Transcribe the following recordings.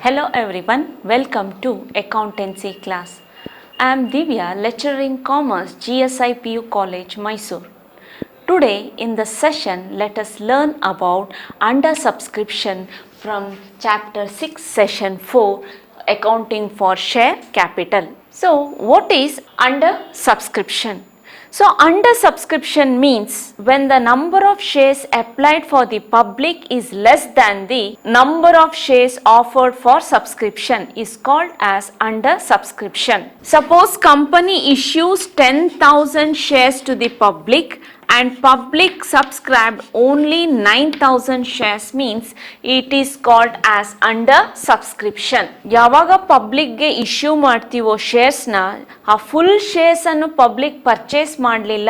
Hello everyone, welcome to accountancy class. I am Divya, lecturer in commerce, GSI PU College, Mysore. Today in the session, let us learn about under subscription from chapter 6 session 4 accounting for share capital. So what is under subscription? So under subscription means when the number of shares applied for the public is less than the number of shares offered for subscription is called as under subscription. Suppose company issues 10,000 shares to the public and public subscribed only 9,000 shares means it is called as under subscription. ಯಾವಾಗ ಪಬ್ಲಿಕ್ಗೆ issue ಮಾಡ್ತೀವೋ ಶೇರ್ಸ್ನ ಆ full shares ಅನ್ನು public purchase ಮಾಡಲಿಲ್ಲ,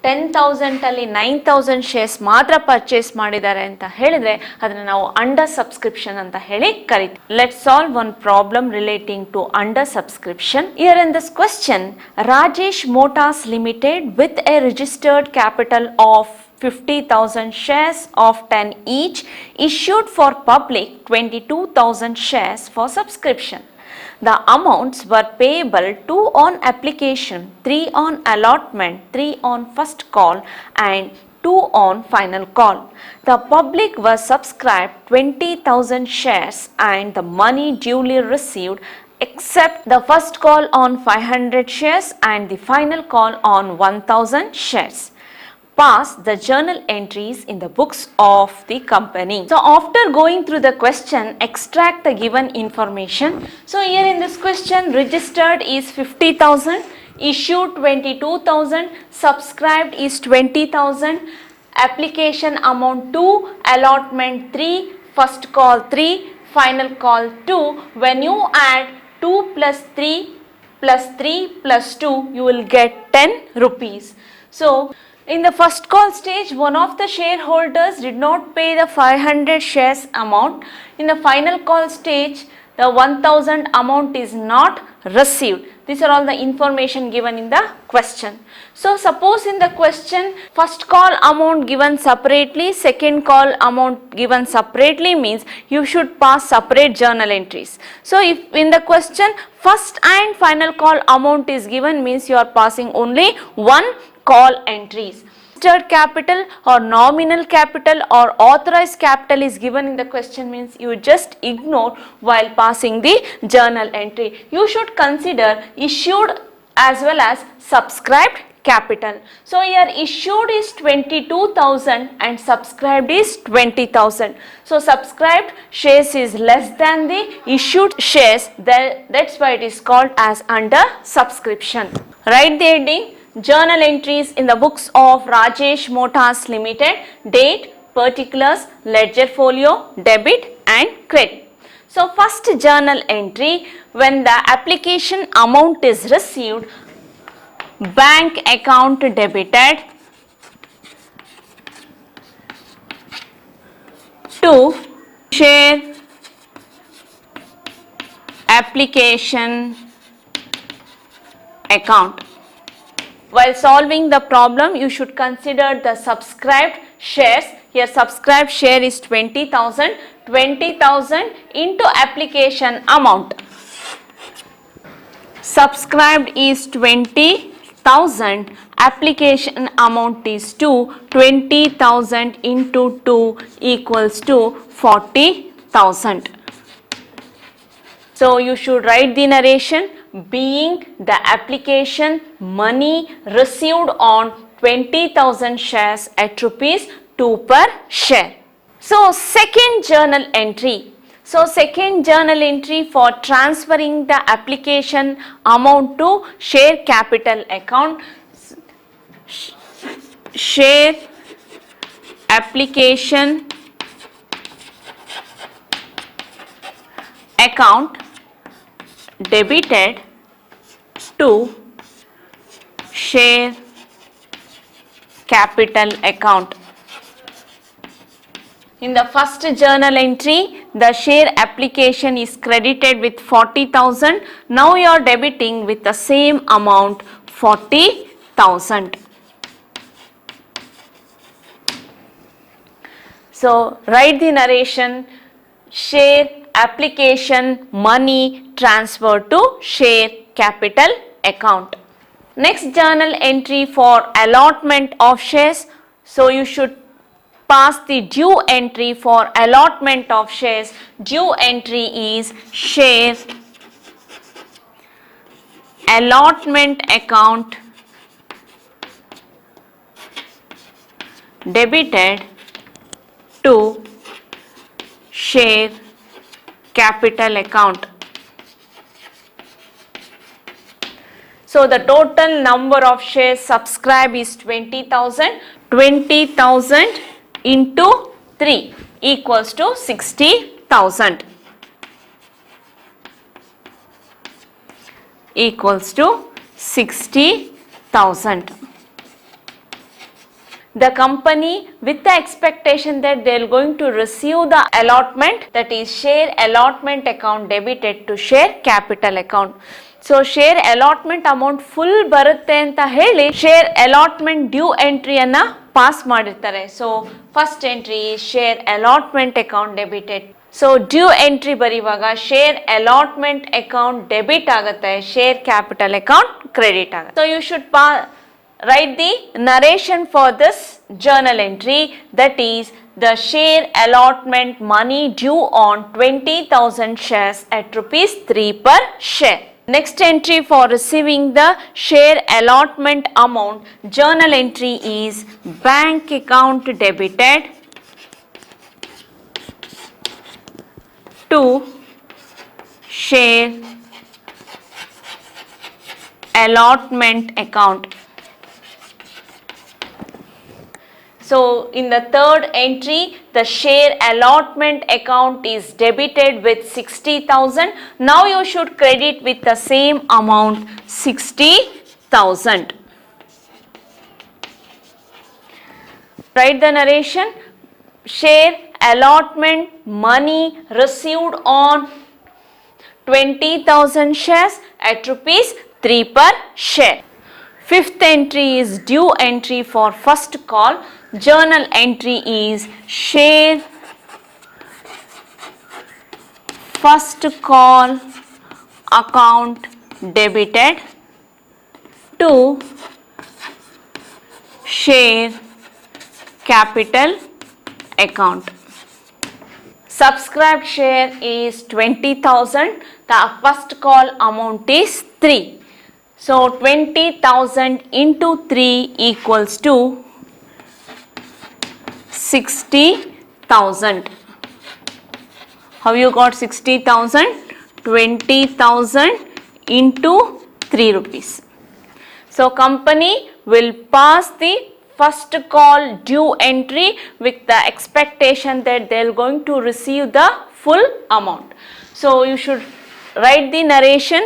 10,000 ಅಲ್ಲಿ 9,000 shares ಮಾತ್ರ purchase ಮಾಡಿದ್ದಾರೆ ಅಂತ ಹೇಳಿದ್ರೆ ಅದನ್ನು ನಾವು ಅಂಡರ್ ಸಬ್ಸ್ಕ್ರಿಪ್ಷನ್ ಅಂತ ಹೇಳಿ ಕರಿತೀವಿ. Let's solve one problem relating to under subscription. Here in this question, Rajesh Motors Limited with a registered capital of 50,000 shares of 10 each issued for public 22,000 shares for subscription. The amounts were payable 2 on application, 3 on allotment, 3 on first call and 2 on final call. The public was subscribed 20,000 shares and the money duly received except the first call on 500 shares and the final call on 1,000 shares. Pass the journal entries in the books of the company. So after going through the question, extract the given information. So here in this question, registered is 50,000, issued 22,000, subscribed is 20,000, application amount 2, allotment 3, first call 3, final call 2. When you add 2 plus 3 plus 3 plus 2, you will get 10 rupees. So in the first call stage, one of the shareholders did not pay the 500 shares amount. In the final call stage, the 1,000 amount is not received. These are all the information given in the question. So suppose in the question, first call amount given separately, second call amount given separately means you should pass separate journal entries. So if in the question, first and final call amount is given means you are passing only one call entries. Registered capital or nominal capital or authorized capital is given in the question means you just ignore while passing the journal entry. You should consider issued as well as subscribed capital. So here issued is 22,000 and subscribed is 20,000. So subscribed shares is less than the issued shares. That's why it is called as under subscription. Write the heading journal entries in the books of Rajesh Motors Limited, date, particulars, ledger folio, debit and credit. So first journal entry, when the application amount is received, bank account debited to share application account. While solving the problem, you should consider the subscribed shares. Here subscribed share is 20,000, 20,000 into application amount. Subscribed is 20,000, application amount is 2, 20,000 into 2 equals to 40,000. So you should write the narration. Being the application money received on 20,000 shares at rupees 2 per share. So second journal entry. So second journal entry for transferring the application amount to share capital account. Share application account debited to share capital account. In the first journal entry, the share application is credited with 40,000. Now you are debiting with the same amount 40,000. So write the narration. Share application money transferred to share capital account. Next journal entry for allotment of shares. So you should pass the due entry for allotment of shares. Due entry is share allotment account debited to share capital account. So the total number of shares subscribed is 20,000. 20,000 into 3 equals to 60,000. Equals to 60,000. The company, with the expectation that they are going to receive the allotment, that is share allotment account debited to share capital account. So share allotment amount full ಬರುತ್ತೆ ಅಂತ ಹೇಳಿ share allotment due entry ಅನ್ನ pass ಮಾಡಿರ್ತಾರೆ. So first entry is share allotment account debited. So due entry ಬರೆಯುವಾಗ share allotment account debit ಆಗುತ್ತೆ, share capital account credit ಆಗುತ್ತೆ. So you should write the narration for this journal entry, that is the share allotment money due on 20,000 shares at rupees 3 per share. Next entry for receiving the share allotment amount, journal entry is bank account debited to share allotment account. So in the third entry, the share allotment account is debited with 60,000. Now you should credit with the same amount 60,000. Write the narration. Share allotment money received on 20,000 shares at rupees 3 per share. Fifth entry is due entry for first call. Journal entry is share first call account debited to share capital account. Subscribed share is 20,000. The first call amount is 3. So 20,000 into 3 equals to 60,000. How you got 60,000? 20,000 into 3 rupees. So company will pass the first call due entry with the expectation that they are going to receive the full amount. So you should write the narration,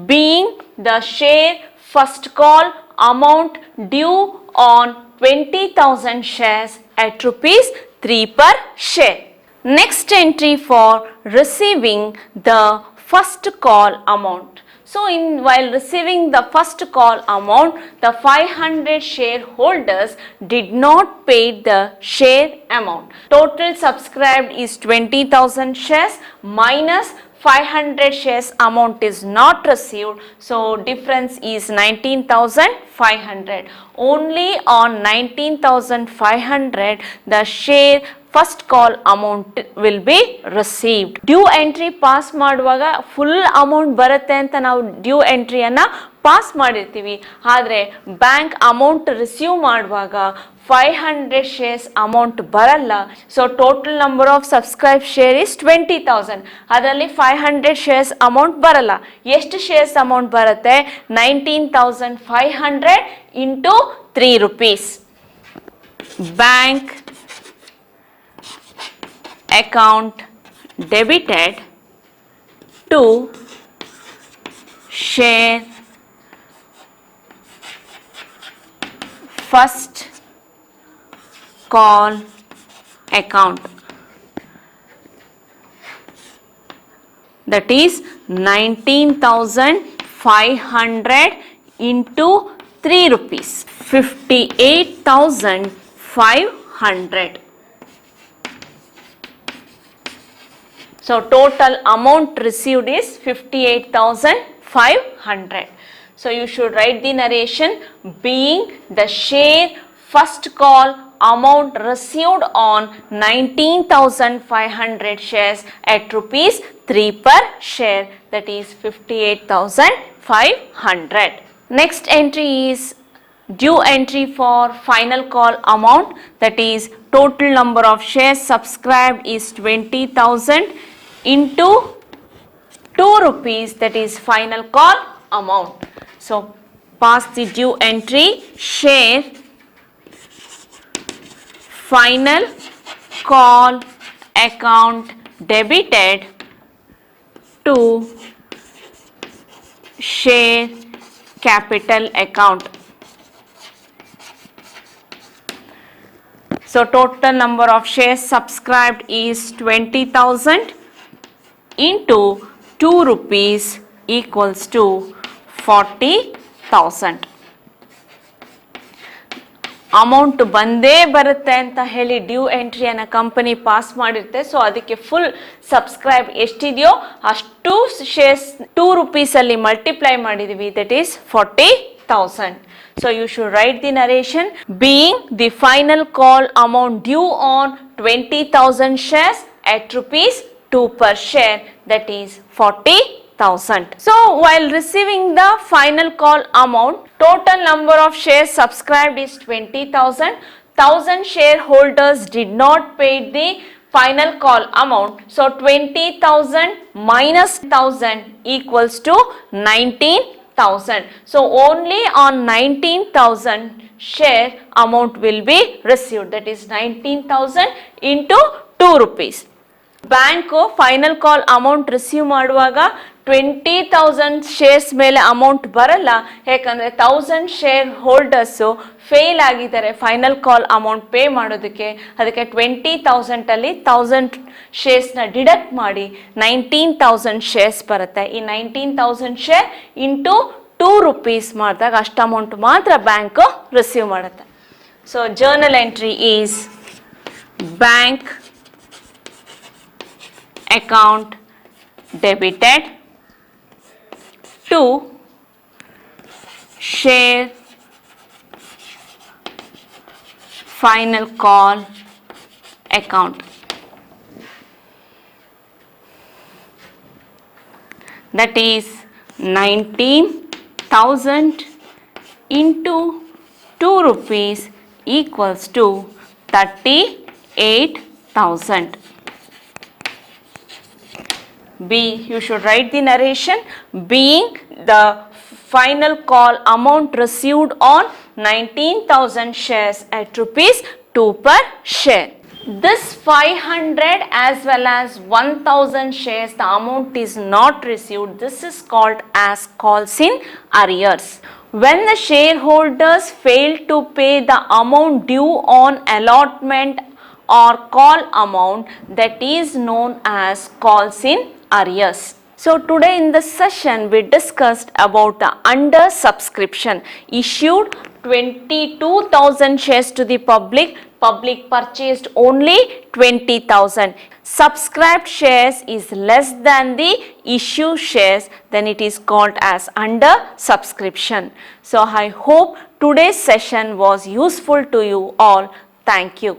being the share first call amount due on 20,000 shares at rupees 3 per share. Next entry for receiving the first call amount. So while receiving the first call amount, the 500 shareholders did not pay the share amount. Total subscribed is 20,000 shares minus 500 shares amount is not received. So difference is 19,500. Only on 19,500 the share first call amount will be received. Due entry pass ಮಾಡುವಾಗ full amount ಬರುತ್ತೆ ಅಂತ ನಾವು due ಎಂಟ್ರಿಯನ್ನು pass ಮಾಡಿರ್ತೀವಿ. ಆದರೆ bank amount receive ಮಾಡುವಾಗ 500 shares amount ಬರಲ್ಲ. So total number of subscribe share is 20,000. ಅದರಲ್ಲಿ 500 shares amount ಬರಲ್ಲ. ಎಷ್ಟು ಶೇರ್ಸ್ ಅಮೌಂಟ್ ಬರುತ್ತೆ? 19,500 into 3 rupees. Bank account debited to share first call account, that is 19,500 into 3 rupees, 58,500. So total amount received is 58,500. So you should write the narration being the share first call amount received on 19,500 shares at rupees 3 per share, that is 58,500. Next entry is due entry for final call amount, that is total number of shares subscribed is 20,000 into 2 rupees, that is final call amount. So pass the due entry share final call account debited to share capital account. So total number of shares subscribed is 20,000 into 2 rupees equals to 40,000. Amount ಬಂದೇ ಬರುತ್ತೆ ಅಂತ ಹೇಳಿ due ಎಂಟ್ರಿಯನ್ನು company pass ಮಾಡಿರುತ್ತೆ. So ಅದಕ್ಕೆ full subscribe ಎಷ್ಟಿದೆಯೋ ಅಷ್ಟು shares 2 ರೂಪೀಸಲ್ಲಿ multiply ಮಾಡಿದ್ದೀವಿ, that is 40,000. So you should write the narration being the final call amount due on 20,000 shares at rupees 2 per share, that is 40,000. So while receiving the final call amount, total number of shares subscribed is 20,000. 1,000 shareholders did not pay the final call amount. So 20,000 minus 1,000 equals to 19,000. So only on 19,000 share amount will be received, that is 19,000 into 2 rupees. Bank final call amount receive ಮಾಡುವಾಗ 20,000 shares ಮೇಲೆ amount ಬರಲ್ಲ, ಯಾಕಂದರೆ 1,000 share holders fail ಆಗಿದ್ದಾರೆ final call amount pay ಮಾಡೋದಕ್ಕೆ. ಅದಕ್ಕೆ 20,000ಅಲ್ಲಿ 1,000 ಶೇರ್ಸ್ನ deduct ಮಾಡಿ 19,000 shares ಬರುತ್ತೆ. ಈ 19,000 ಶೇರ್ ಇಂಟು 2 rupees ಮಾಡಿದಾಗ ಅಷ್ಟು ಅಮೌಂಟ್ ಮಾತ್ರ ಬ್ಯಾಂಕು ರಿಸೀವ್ ಮಾಡುತ್ತೆ. So journal entry is bank account debited to share final call account. That is 19,000 into 2 rupees equals to 38,000. B. You should write the narration being the final call amount received on 19,000 shares at rupees 2 per share. This 500 as well as 1,000 shares, the amount is not received. This is called as calls in arrears. When the shareholders fail to pay the amount due on allotment or call amount, that is known as calls in arrears. So today in this session we discussed about the under subscription. Issued 22,000 shares to the public purchased only 20,000. Subscribed shares is less than the issue shares, then it is called as under subscription. So I hope today's session was useful to you all. Thank you.